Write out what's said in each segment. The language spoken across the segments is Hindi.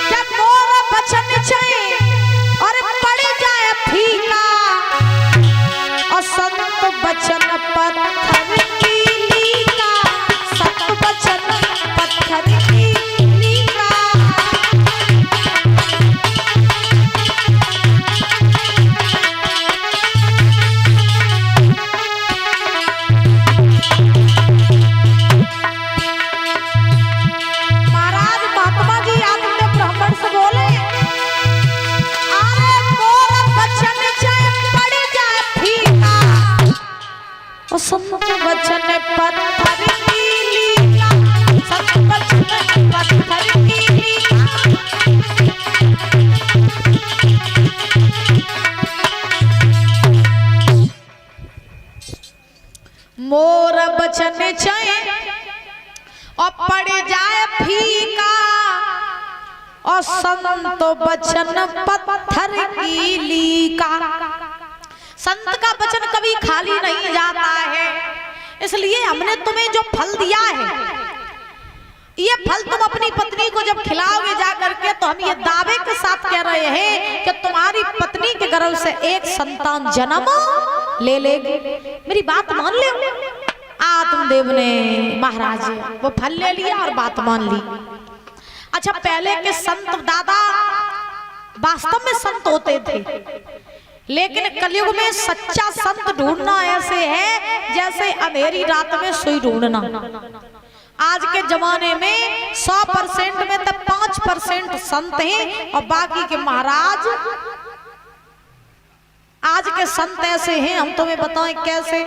जब मोर बचन जाए और पड़ जाए फीका और संत बचन पत्थर कीली का, संत बचन पत्थर कीली का। महाराज महात्मा जी आते ब्राह्मण से बोले, अरे मोर बचन जाए पड़ जाए फीका और संत बचन पत्थर कीली का, संत बचन पत्थर कीली का। मोर बचन जाए और पड़ जाए फीका और संत बचन पत्थर कीली का। संत का वचन कभी खाली नहीं जाता है, इसलिए हमने तुम्हें जो फल दिया है, ये फल तुम अपनी पत्नी को जब खिलाओगे जा करके, तो हम ये दावे के साथ कह रहे हैं कि तुम्हारी पत्नी के गर्भ से एक संतान जन्म ले लेगी। मेरी बात मान ले। आत्मदेव ने महाराज वो फल ले लिया और बात मान ली। अच्छा, पहले के संत दादा वास्तव में संत होते थे, लेकिन कलयुग में सच्चा संत ढूंढना ऐसे है जैसे अंधेरी रात में सुई ढूंढना। आज के जमाने में 100% में तो 5% संत हैं और बाकी के महाराज। आज के संत ऐसे हैं, हम तुम्हें बताएं कैसे।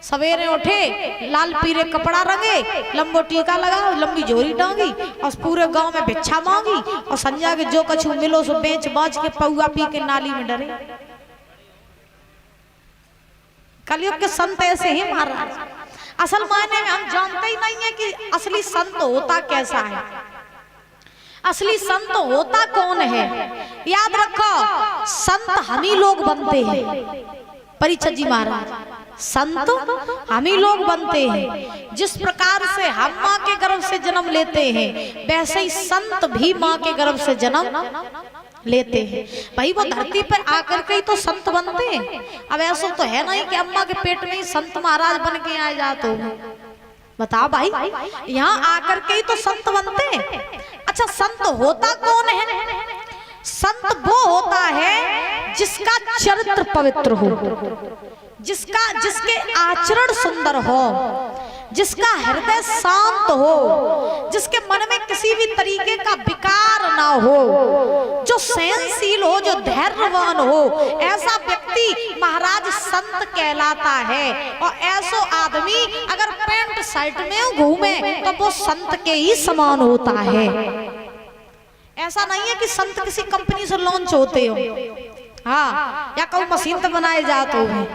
सवेरे उठे, लाल पीले कपड़ा रंगे, लंबो टीका लगा, लंबी झोरी टांगी और पूरे गांव में भिक्षा मांगी और संजा के जो कछु मिलो सो बेच बाच के पौआ पी के नाली में डरे। कलयुग के संत ऐसे हैं महाराज। असल मायने में हम जानते ही नहीं है कि असली संत होता कैसा है, असली संत होता कौन है। याद रखो, संत हम ही लोग बनते हैं। परीक्षित जी महाराज, संत हम ही लोग बनते हैं। जिस प्रकार से हम माँ के गर्भ से जन्म लेते हैं, वैसे ही संत भी माँ के गर्भ से जन्म लेते हैं। भाई वो धरती पर आकर के ही तो संत बनते हैं। अब ऐसा तो है नहीं कि अम्मा के पेट में ही संत महाराज बन के आए जाते हो। बताओ भाई, यहाँ आकर के ही तो संत बनते हैं। अच्छा, संत होता कौन है? संत वो होता है जिसका चरित्र पवित्र हो, जिसके आचरण सुंदर हो, जिसका हृदय शांत हो, जिसके मन में किसी भी तरीके का विकार ना हो, जो सहनशील हो, जो धैर्यवान हो, ऐसा व्यक्ति महाराज संत कहलाता है। और ऐसा आदमी अगर पैंट शर्ट में घूमे तो वो संत के ही समान होता है। ऐसा नहीं है कि संत किसी कंपनी से लॉन्च होते हो, हाँ, या कोई मशीन तो बनाए जाते हो।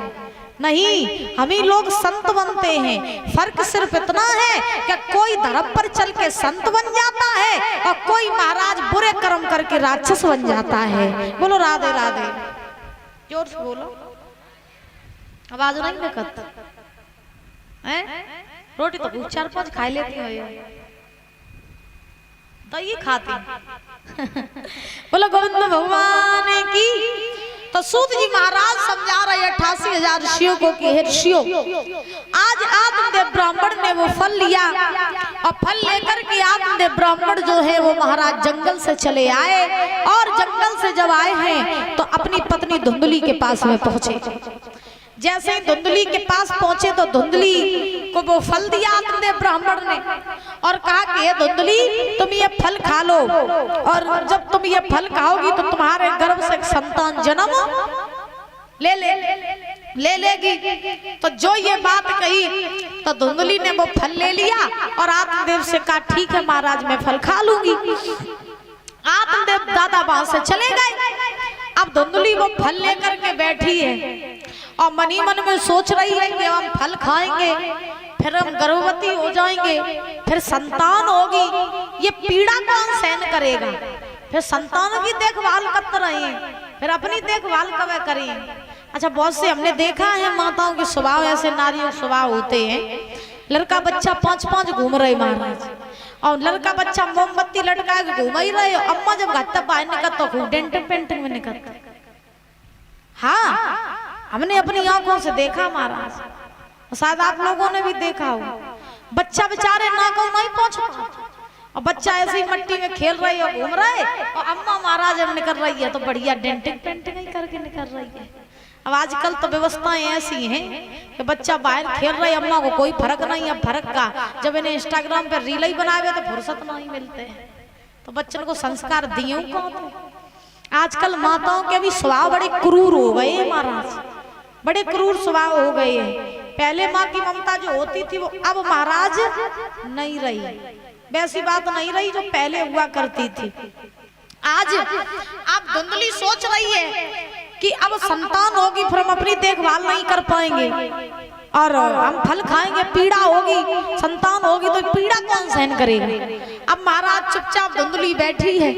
नहीं, हम ही लोग संत बनते हैं। फर्क सिर्फ इतना है कि कोई धर्म पर चल के संत बन जाता है और कोई महाराज बुरे कर्म करके राक्षस बन जाता है। बोलो राधे राधे, जोर से बोलो, आवाज नहीं निकलता है। रोटी तो 4-5 खा लेती हो, तो ये खाती। बोलो गोविंद भगवान की। तो सूत जी महाराज समझा रहे 88,000 ऋषियों को कि हे ऋषियों, आज आत्मदेव ब्राह्मण ने वो फल लिया और फल लेकर के आत्मदेव ब्राह्मण जो है वो महाराज जंगल से चले आए। और जंगल से जब आए हैं तो अपनी पत्नी धुंधली के पास में पहुंचे। जैसे ही धुंधली के पास पहुंचे तो धुंधली को वो फल दिया आत्मदेव ब्राह्मण ने और कहा कि ये धुंधली, तुम ये फल खा लो, और जब तुम ये फल खाओगी तो तुम्हारे गर्भ से एक संतान जन्म ले लेगी। तो जो ये बात कही तो धुंधली ने वो फल ले लिया और आत्मदेव से कहा ठीक है महाराज, मैं फल खा लूंगी। आत्मदेव दादा वहां से चले गए। अब धुंधली वो फल लेकर के बैठी है और मनी मन में सोच रही है कि हम फल खाएंगे, फिर हम गर्भवती हो जाएंगे, फिर संतान होगी, ये पीड़ा कौन सहन करेगा। फिर संतानों की देखभाल कब करें, फिर अपनी देखभाल कब करें। अच्छा, बहुत से हमने देखा है माताओं के स्वभाव ऐसे, नारियों के स्वभाव होते हैं। लड़का बच्चा 5-5 घूम रहे महाराज, और लड़का बच्चा मोमबत्ती लटका के घूम ही रहे, अम्मा जब घर तक बाहर निकलता खूब डेंटिंग पेंटिंग में निकलता। हाँ, हमने अपनी आंखों से देखा महाराज, शायद आप लोगों ने भी देखा हो। बच्चा बेचारे नाकों नहीं पहुंचा, और बच्चा ऐसे ही मट्टी में खेल रही है, घूम रहा है, और अम्मा महाराज जब निकल रही है तो बढ़िया डेंटिंग पेंटिंग ही करके निकल रही है। अब आजकल तो व्यवस्थाएं ऐसी हैं कि बच्चा बाहर खेल रहा है, अम्मा को कोई फर्क नहीं है। फर्क का जब इन्हें इंस्टाग्राम पे रील ही बनाए तो फुर्सत नहीं मिलते हैं, तो बच्चों को संस्कार दिए कौन? आजकल माताओं के भी स्वभाव बड़े क्रूर हो गए हैं महाराज, बड़े क्रूर स्वभाव हो गए हैं। पहले माँ की ममता जो होती थी वो अब महाराज नहीं रही, वैसी बात नहीं रही जो पहले हुआ करती थी। आज आप धुंधली सोच रही है कि अब संतान होगी फिर हम अपनी देखभाल नहीं कर पाएंगे और हम फल खाएंगे, पीड़ा होगी, संतान होगी तो पीड़ा कौन सहन करेगा। अब महाराज चुपचाप धुंधली बैठी है।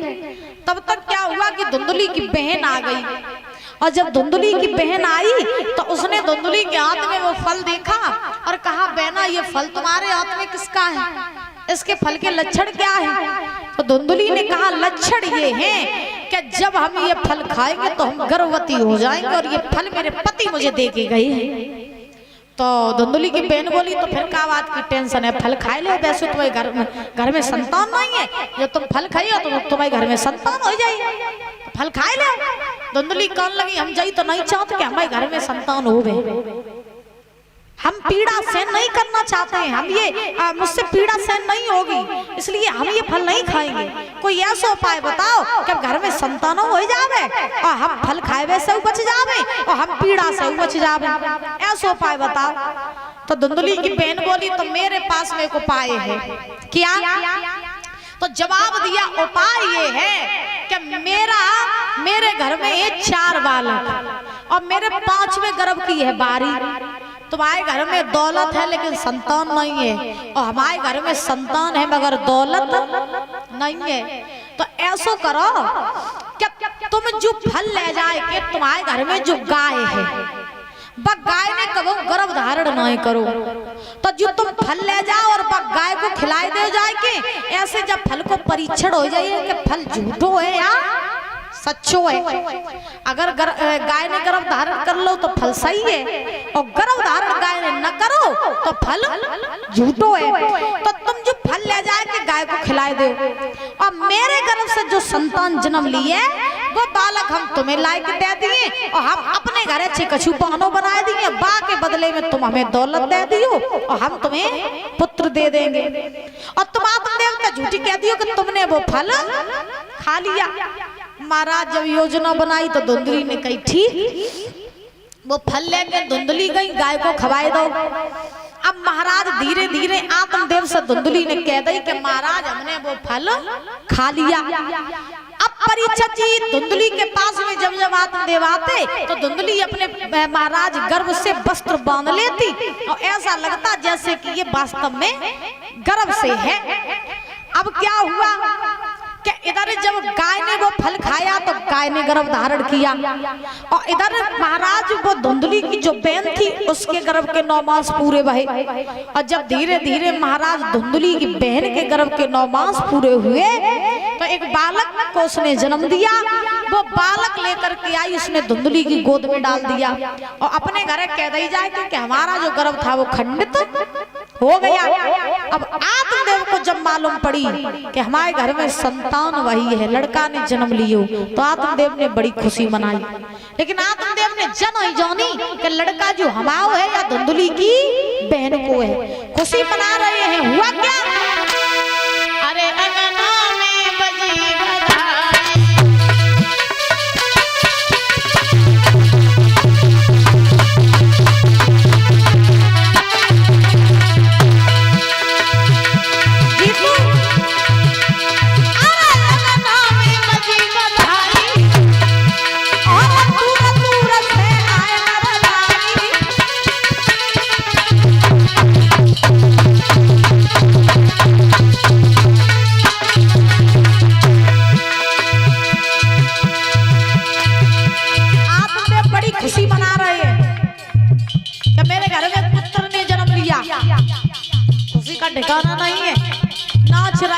तब तक क्या हुआ कि धुंधली की बहन आ गई, और जब धुंधली की बहन आई तो उसने धुंधली के हाथ में वो फल देखा और कहा, बहना ये फल तुम्हारे हाथ में किसका है, इसके फल के लक्षण क्या है? तो धुंधली ने कहा, लक्षण ये हैं कि जब हम ये फल खाएंगे तो हम गर्भवती हो जाएंगे और ये फल मेरे पति मुझे दे के गए हैं। तो धुंधली की बहन बोली, तो फिर क्या बात की टेंशन है, फल खाए लो, वैसे तुम्हारे घर में संतान नहीं है, जो तुम फल खाइए तो तुम्हारे घर में संतान हो जाए, तो फल खाए लो। धुंधली कहने लगी, हम जाई तो नहीं चाहते कि हमारे घर में संतान हो, हम पीड़ा सहन नहीं करना चाहते हैं, हम ये मुझसे पीड़ा सहन नहीं होगी, इसलिए हम ये फल नहीं खाएंगे। कोई ऐसा उपाय बताओ कि घर में संतानों हो जावे और हम फल खाए वैसे बच जावे और हम पीड़ा से बच जावे, ऐसा उपाय बताओ। तो धुंधली की बहन बोली, तो मेरे पास में एक उपाय है। क्या? तो जवाब दिया, उपाय ये है कि मेरे घर में ये 4 बालक और मेरे 5वें गर्भ की है बारी। तुम्हारे घर में दौलत है लेकिन संतान नहीं है, और हमारे घर में संतान है मगर दौलत नहीं है। तो ऐसा करो कि तुम जो फल ले जाए कि तुम्हारे घर में जो गाय है, बस गाय ने कबो गर्भ धारण नहीं करो, तो जो तुम फल ले जाओ और बस गाय को खिलाए दे जाए के, ऐसे जब फल को परीक्षण हो जाए कि फल झूठो है या सच्चो है। अगर गाय ने गर्भ धारण कर लो तो फल सही है, और गर्भ धारण गाय ने न करो तो फल झूठो है। तो तुम जो फल ले जाए के गाय को खिलाए दो, और मेरे गर्भ से जो संतान जन्म लिए वो बालक हम तुम्हें लायक दे दिए, और हम अपने घर अच्छे कछु पानो बनाए दिए, बा के बदले में तुम हमें दौलत दे दियो और हम तुम्हें पुत्र दे देंगे। और तुम आत्मदेव का झूठी कह दियो कि तुमने वो फल खा लिया। महाराज जब योजना बनाई तो धुंधली ने कही, ठीक, वो फल लेके धुंधली गई, गाय को खवाए दो। अब महाराज धीरे धीरे आत्मदेव से धुंधली ने कह दी कि महाराज हमने वो फल खा लिया। अब परीक्षित जी धुंधली के पास में जब आत्मदेव आते तो धुंधली अपने महाराज गर्भ से वस्त्र बांध लेती, और ऐसा लगता जैसे कि ये वास्तव में गर्भ से है। अब क्या हुआ कि इधर जब गाय ने वो फल खाया तो गाय ने गर्भ धारण किया, और इधर महाराज वो धुंधली की जो बहन थी उसके गर्भ के 9 मास पूरे भये। और जब धीरे धीरे महाराज धुंधली की बहन के गर्भ के 9 मास पूरे हुए तो एक बालक को उसने जन्म दिया। वो बालक लेकर के आई, उसने धुंधली की गोद में डाल दिया और अपने घर कह दी जाए कि हमारा जो गर्भ था वो खंडित हो गया। अब आत्मदेव को जब मालूम पड़ी कि हमारे घर में संतान वही है, लड़का ने जन्म लियो, तो आत्मदेव ने बड़ी खुशी मनाई। लेकिन आत्मदेव ने नहीं जानी कि लड़का जो हमारा है या धुंधली की बहन को है। खुशी मना रहे हैं। हुआ क्या? अरे अंगना में बजी ठिकाना नहीं है, नाच रहा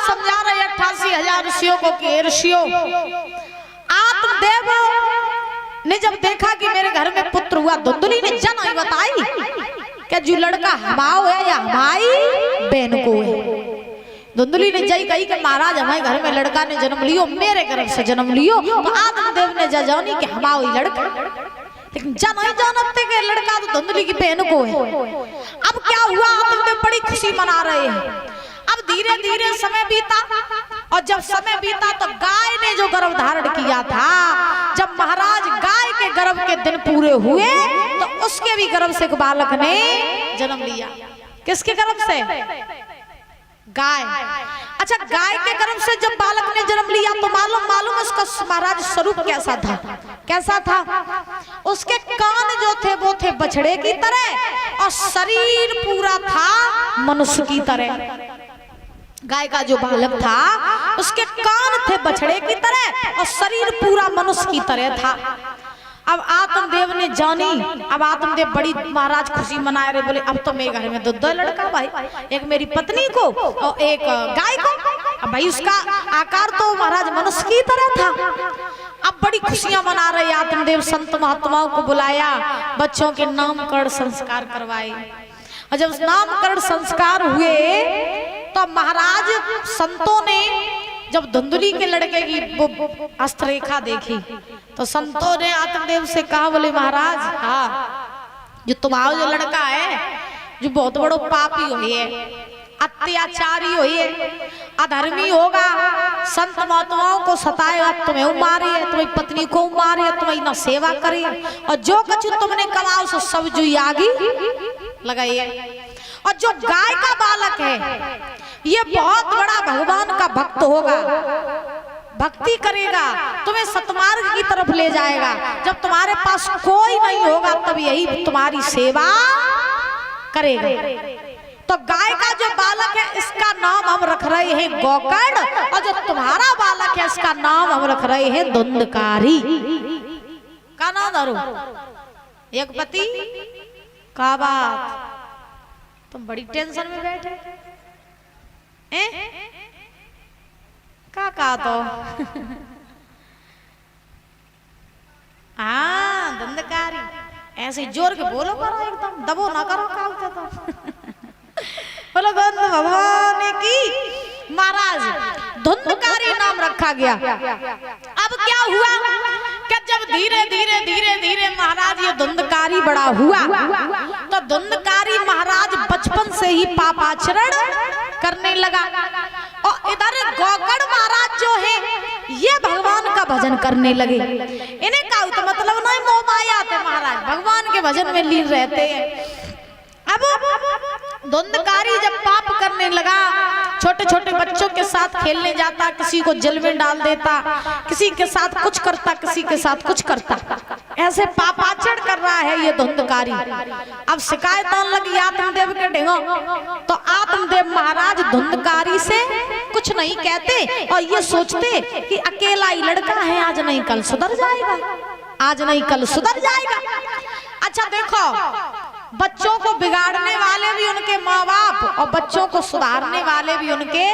समझा रहे 88,000 ऋषियों को कि ऋषियों, आत्मदेव ने जब देखा कि मेरे घर में पुत्र हुआ, धुंधली ने जन आई बताई कि जो लड़का हमाओ है या हमारी बहन को है। धुंधली ने जय कही कि महाराज हमारे घर में लड़का ने जन्म लियो, मेरे गर्भ से जन्म लियो। तो आत्मदेव ने जानी कि हमाओ ही लड़का, लेकिन जन ही जानते कि लड़का तो धुंधली की बहन को है। अब क्या हुआ, आत्मदेव बड़ी खुशी मना रहे हैं। अब धीरे धीरे समय बीता, और जब समय बीता तो गाय ने जो गर्भ धारण किया था, जब महाराज गाय के गर्भ के दिन पूरे हुए तो उसके भी गर्भ से एक बालक ने जन्म लिया। किसके गर्भ से? गाय। अच्छा, गाय के गर्भ से जब बालक ने जन्म लिया तो मालूम उसका महाराज स्वरूप कैसा था? कैसा था? उसके कान जो थे वो थे बछड़े की तरह, और शरीर पूरा था मनुष्य की तरह। गाय का जो बालक था उसके कान थे बछड़े की तरह और शरीर पूरा मनुष्य की तरह था। अब आत्मदेव ने जानी, अब आत्मदेव बड़ी महाराज खुशी मना रहे, बोले अब तो मेरे घर में दो लड़का भाई, एक मेरी पत्नी को और एक गाय को। अब भाई उसका आकार तो महाराज मनुष्य की तरह था। अब बड़ी खुशियां मना रहे आत्मदेव। संत महात्माओं को बुलाया, बच्चों के नामकरण संस्कार करवाए, और जब नामकरण संस्कार हुए तो महाराज संतों ने जब धुंधली के लड़के की वो हस्तरेखा देखी तो संतों ने आत्मदेव से कहा, बोले महाराज हाँ, जो तुम्हारा जो लड़का है जो बहुत बड़ो पापी हुई है, अत्याचारी हुई है, अधर्मी होगा, संत महात्माओं को सताएगा, तुम्हें मारे है, तुम्हारी पत्नी को मारे है, तुम्हारी न सेवा करे, और जो कुछ तुमने कमाओ सो सब जो आगी लगाई है। और जो गाय का बालक है ये बहुत बड़ा भगवान का भक्त होगा, भक्ति करेगा, तुम्हें सतमार्ग की तरफ ले जाएगा। जब तुम्हारे पास कोई नहीं होगा तब यही तुम्हारी सेवा करेगा। तो गाय का जो बालक है इसका नाम हम रख रहे हैं गोकर्ण, और जो तुम्हारा बालक है इसका नाम हम रख रहे हैं धुंधकारी। का नाम धरो? एक पति का बात। तुम बड़ी टेंशन में बैठे का तो हाँ धुंधकारी, ऐसे जोर के बोलो करो, एकदम दबो ना करो का तो बोलो गंध भगवान की। महाराज धुंधकारी नाम रखा गया। अब क्या हुआ कि जब धीरे धीरे धीरे धीरे महाराज ये धुंधकारी बड़ा हुआ तो धुंधकारी महाराज बचपन से ही पापाचरण करने लगा, और इधर गोकर्ण महाराज जो है ये भगवान का भजन करने लगे। इन्हें का तो मतलब नहीं मोह माया थे, महाराज भगवान के भजन में लीन रहते हैं। अब धुंधकारी जब पाप करने लगा, छोटे छोटे बच्चों के साथ खेलने जाता, किसी को जल में डाल देता, किसी के साथ कुछ करता, किसी के साथ कुछ करता, ऐसे पापाचरण कर रहा है ये धुंधकारी। अब शिकायत आने लगी आत्मदेव के ढेंगो, तो आत्मदेव महाराज धुंधकारी से कुछ नहीं कहते और ये सोचते कि अकेला ही लड़का है, आज नहीं कल सुधर जाएगा, आज नहीं कल सुधर जाएगा। अच्छा देखो, बच्चों को बिगाड़ने वाले भी उनके माँ बाप और बच्चों को सुधारने वाले भी उनके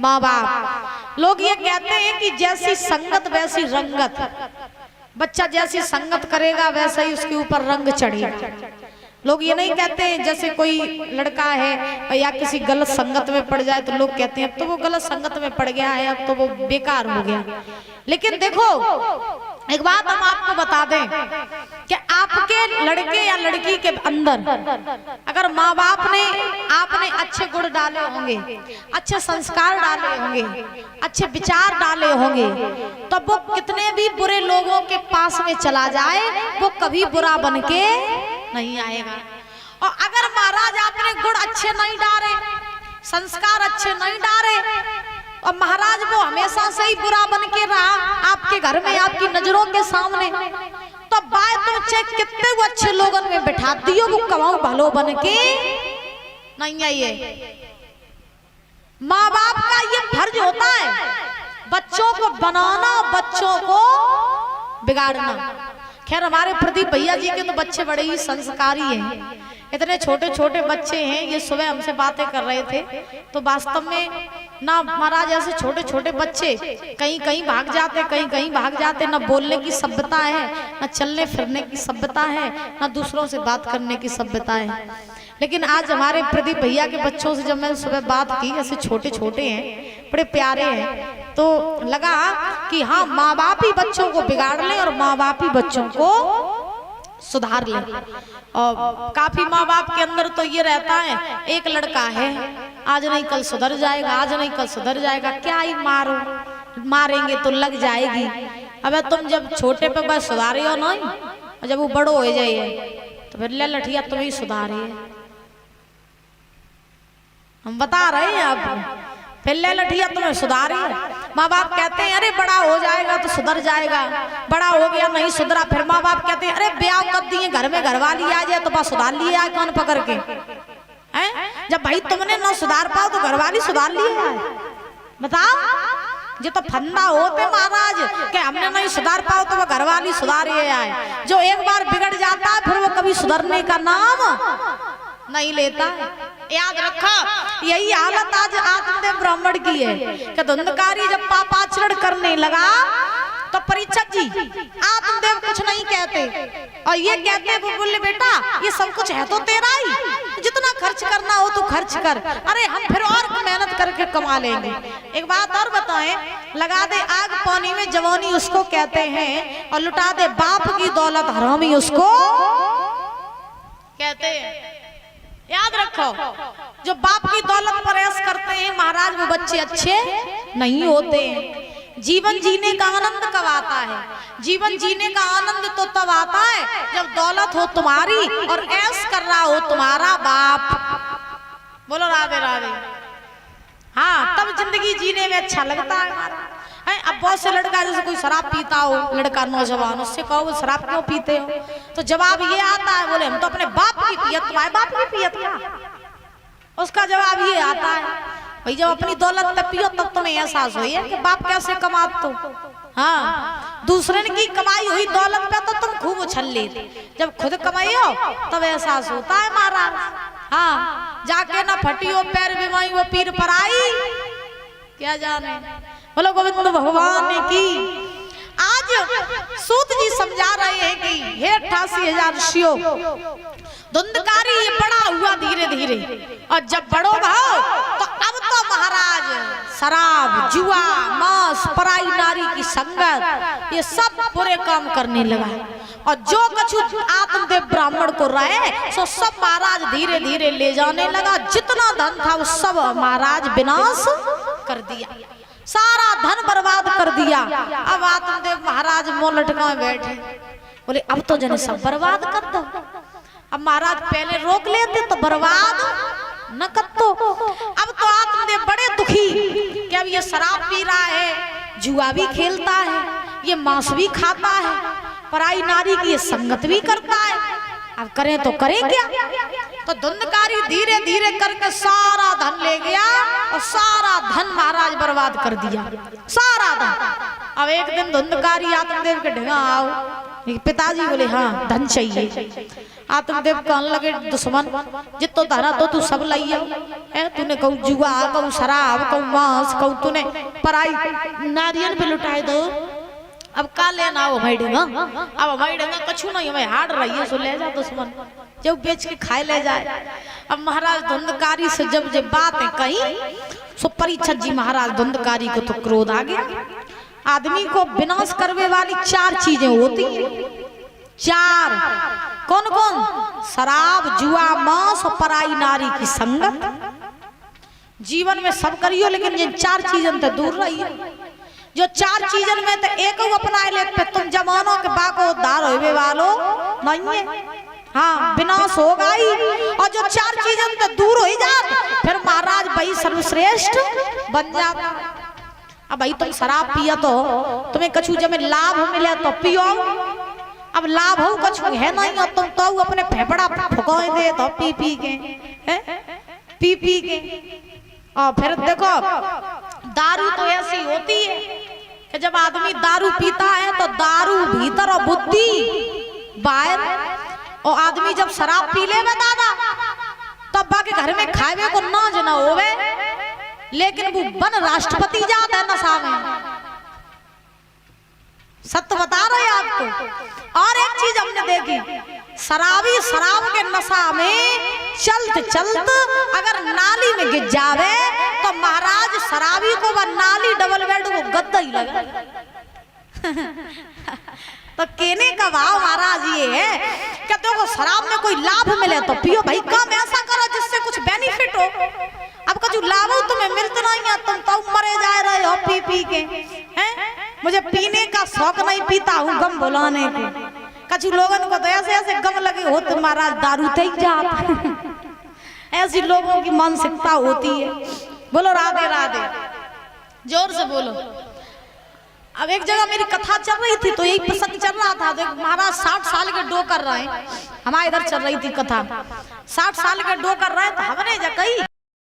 माँ बाप। लोग ये कहते हैं कि जैसी संगत वैसी रंगत, बच्चा जैसी संगत करेगा वैसा ही उसके ऊपर रंग चढ़ेगा। लोग ये नहीं कहते हैं जैसे कोई लड़का है या किसी गलत संगत में पड़ जाए तो लोग कहते हैं अब तो वो गलत संगत में पड़ गया है, अब तो वो बेकार हो गया। लेकिन देखो एक बात हम आपको बता दें कि आपके लड़के या लड़की के अंदर अगर माँ बाप ने आपने अच्छे गुण डाले होंगे, अच्छे संस्कार डाले होंगे, अच्छे विचार डाले होंगे, तो वो कितने भी बुरे लोगों के पास में चला जाए वो कभी बुरा बन के नहीं आएगा। और अगर महाराज आपने गुण अच्छे नहीं डाले, संस्कार अच्छे नहीं डाले और महाराज वो हमेशा से ही बुरा बन के रहा आपके घर में, आपकी नजरों के सामने, तो बाय तुम चाहे कितने वो अच्छे लोगों में बैठा दियो वो कमाऊ भलो बन के नहीं आइए। माँ बाप का ये फर्ज होता है बच्चों को बनाना, बच्चों को बिगाड़ना। खैर हमारे प्रदीप भैया जी के तो बच्चे बड़े ही संस्कारी हैं, इतने छोटे छोटे बच्चे हैं। ये सुबह हमसे बातें कर रहे थे तो वास्तव में ना महाराज ऐसे छोटे छोटे बच्चे कहीं कहीं भाग जाते, कहीं कहीं भाग जाते, ना बोलने की सभ्यता है, ना चलने फिरने की सभ्यता है, ना दूसरों से बात करने की सभ्यता है। लेकिन आज हमारे प्रदीप भैया के बच्चों से जब मैंने सुबह बात की, ऐसे छोटे छोटे हैं, बड़े प्यारे हैं, तो लगा कि हाँ माँ बाप ही बच्चों को बिगाड़ ले और माँ बाप ही बच्चों को सुधार ले। और काफी माँ बाप के अंदर तो ये रहता है, एक लड़का है आज नहीं कल सुधर जाएगा, आज नहीं कल सुधर जाएगा, क्या ही मारो, मारेंगे तो लग जाएगी। अबे तुम जब छोटे पे बस सुधारे हो नहीं, और जब वो बड़ो हो जाए तो फिर ले लठिया तुम्हें ही सुधारे। हम बता रहे हैं आप, फिर ले लठिया तुम्हें सुधारी। माँ बाप कहते हैं अरे बड़ा हो जाएगा तो सुधर जाएगा, बड़ा हो गया नहीं सुधरा, फिर माँ बाप कहते हैं अरे ब्याह कर दिए, घर में घरवाली आ जाए तो बस सुधार लिए आए कान पकड़ के। हैं जब भाई तुमने ना सुधार पाओ तो घरवाली सुधार लिए आए। बताओ, जो तो फंदा होते महाराज कि हमने नहीं सुधार पाओ तो वो घरवाली सुधारे आए। जो एक बार बिगड़ जाता है फिर वो कभी सुधरने का नाम नहीं लेता है। याद रखो, यही हालत आज आत्मदेव ब्राह्मण की है कि धुंधकारी जब पापाचरण करने लगा तो परीक्षक जी आत्मदेव कुछ नहीं कहते और ये कहते बोले बेटा ये सब कुछ है तो तेरा ही, जितना खर्च करना हो तो खर्च कर, अरे हम फिर और मेहनत करके कमा लेंगे। एक बात और बताएं, लगा दे आग पानी में जवानी उसको कहते हैं और लुटा दे बाप की दौलत हरामी उसको कहते हैं। याद रखो, जो बाप की दौलत पर ऐश करते हैं महाराज वो बच्चे अच्छे नहीं होते हैं। जीवन जीने का आनंद कब आता है? जीवन जीने का आनंद तो तब आता है जब दौलत हो तुम्हारी और ऐश कर रहा हो तुम्हारा बाप। बोलो राधे राधे। हाँ, तब जिंदगी जीने में अच्छा लगता है हमारा। अब बहुत से लड़का जैसे कोई शराब पीता हो, लड़का नौजवान, उससे कहो वो शराब क्यों पीते हो, तो जवाब ये आता है बोले हम तो अपने बाप की पियत, तुम्हारे बाप की पियत क्या? उसका जवाब ये आता है भाई जब अपनी दौलत पे पियो तब तुम्हें एहसास हुई है कि बाप कैसे कमाते हो। हाँ, दूसरे की कमाई हुई दौलत पे तो तुम खूब उछल लेते, जब खुद कमाई हो तब एहसास होता है महाराज। हाँ, जाके ना फटियो पैर बिमाई वो पीर पर आई, क्या जाने। बोलो गोविंद भगवान की। आज सूत जी समझा रहे हैं कि हे 88,000 ऋषियों, धुंधकारी ये बड़ा हुआ धीरे धीरे, और जब बड़ो भाव तो अब तो महाराज शराब, जुआ, मांस, पराई नारी की संगत, ये सब बुरे काम करने लगा। और जो कछु आत्मदेव ब्राह्मण को रहे सो सब महाराज धीरे धीरे ले जाने लगा। जितना धन था वो सब महाराज विनाश कर दिया, सारा धन बर्बाद कर दिया। अब आत्मदेव महाराज मुंह लटकाए बैठे, बोले अब तो जने सब बर्बाद कर दो। अब महाराज पहले रोक लेते तो बर्बाद न करतो। अब तो आत्मदेव बड़े दुखी कि अब ये शराब पी रहा है, जुआ भी खेलता है, ये मांस भी खाता है, पराई नारी की ये संगत भी करता है, अब करें तो करें क्या? तो धुंधकारी धीरे धीरे करके सारा धन ले गया और सारा धन महाराज बर्बाद कर दिया, सारा धन। अब एक दिन धुंधकारी आत्मदेव के ढंगा आओ, पिताजी बोले हाँ धन चाहिए। आत्मदेव कहने लगे दुश्मन जितो धरा तो तू सब लइया है, तूने कहू जुआ, कहू शराब, कहू मांस, कहू तूने पराई नारियल पे लुटाए दो। अब का लेना हो हमारी डेंगा, अब हमारी डेंगा कछु नहीं, हमें हार रही है, सो ले जा दुश्मन, जब बेच के खाए ले जाए। अब महाराज धुंधकारी से जब बातें कही सो परीक्षक जी महाराज धुंधकारी को तो क्रोध आ गया। आदमी को विनाश करने वाली 4 चीजें होती हैं, 4। कौन कौन? शराब, जुआ, मांस और पराई नारी की संगत। जीवन में सब करियो लेकिन जिन 4 चीजों से दूर रहियो। जो 4 चीजों में तो एक अपना ले पे तुम जमानों के बाको उद्धार होवे वालो नहीं है। हाँ, विनाश होगा ही। और जो 4 चीजों से दूर हो जात फिर महाराज भाई सर्वश्रेष्ठ बन जाता। अब भाई तुम शराब पिया तो तुम्हें कछु जब लाभ मिले तो पियो, अब लाभ हो कछु है नहीं और तुम तो अपने फेफड़ा फुकोए दे तो पी पी के। और फिर देखो दारू तो ऐसी होती है कि जब आदमी दारू पीता है तो दारू भीतर और बुद्धि बाहर और आदमी जब शराब पी ले दादा तब बाकी घर में खावे को ना जना होवे, लेकिन वो बन राष्ट्रपति जाता है नशा में। सत्य बता रहे आपको। और एक चीज हमने देखी, शराबी शराब के नशा में चलत चलत अगर नाली में गिर जावे तो महाराज शराबी को वह नाली डबल बेड वो गद्दा ही लगा। तो कहने का भाव महाराज ये है कि देखो शराब में कोई लाभ मिले तो पियो भाई, काम ऐसा करो जिससे कुछ बेनिफिट हो। अब कुछ लाभ तुम्हें मिलता नहीं है, तुम तो मरे जा रहे हो पी पी के हैं। मुझे पीने का शौक नहीं, पीता हूँ गम भुलाने को। कछु लोगों को तो ऐसे ऐसे गम लगे हो तो महाराज दारू थे जात। ऐसी लोगों की मानसिकता होती है। बोलो राधे राधे, जोर से बोलो। अब एक जगह मेरी कथा चल रही थी तो यही प्रसंग चल रहा था। तो महाराज 60 साल के डो कर रहे हैं, हमारे इधर चल रही थी कथा। 60 साल के डो कर रहे हैं तो हमने कही